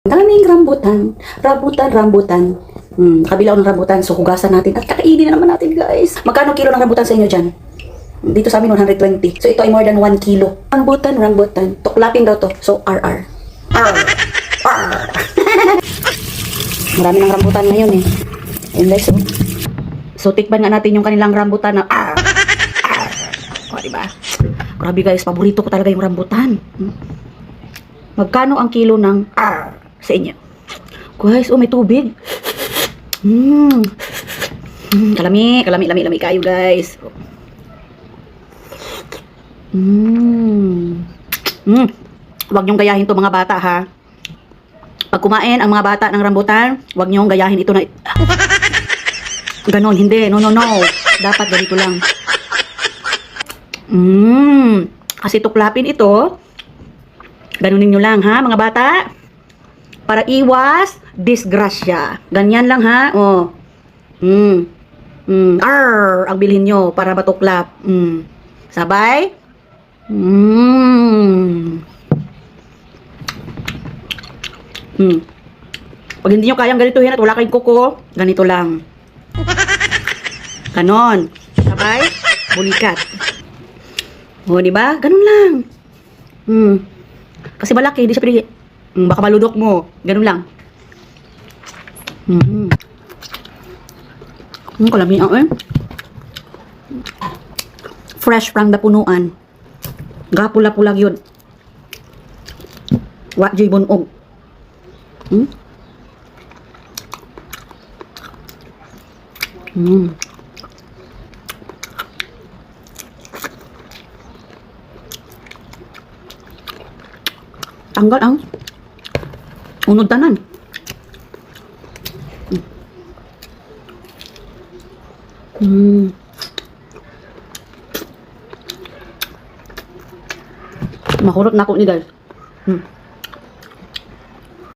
Daming rambutan. Rambutan. Kabilaw ng rambutan. So, hugasan natin. At kakainin na naman natin, guys. Magkano kilo ng rambutan sa inyo dyan? Dito sa amin, 120. So, ito ay more than 1 kilo. Rambutan. Tuklapin daw to. So, RR. Marami ng rambutan ngayon eh. And guys, so tikman nga natin yung kanilang rambutan na O, diba? Grabe guys, paborito ko talaga yung rambutan. Magkano ang kilo ng sa inyo? Guys, may tubig. Kalami kayo guys. Huwag niyong gayahin to mga bata ha. Pag kumain ang mga bata ng rambutan, huwag niyong gayahin ito na ganon, hindi. No. Dapat ganito lang. Kasi tuklapin ito. Ganunin nyo lang ha mga bata. Para iwas disgrasya. Ganyan lang ha. Ang bilhin nyo para matuklap. Sabay. Pag hindi nyo kayang ganituhin at wala kayong kuko, ganito lang. Ganon. Sabay. Bulikat. O, diba? Ganon lang. Kasi malaki, di siya pwede. Baka maludok mo. Ganun lang. Kalami ang fresh from the punuan. Gapula-pulag yun. Wajay bunog. Tanggal ang unod tanan. Mahurot na ako ni guys.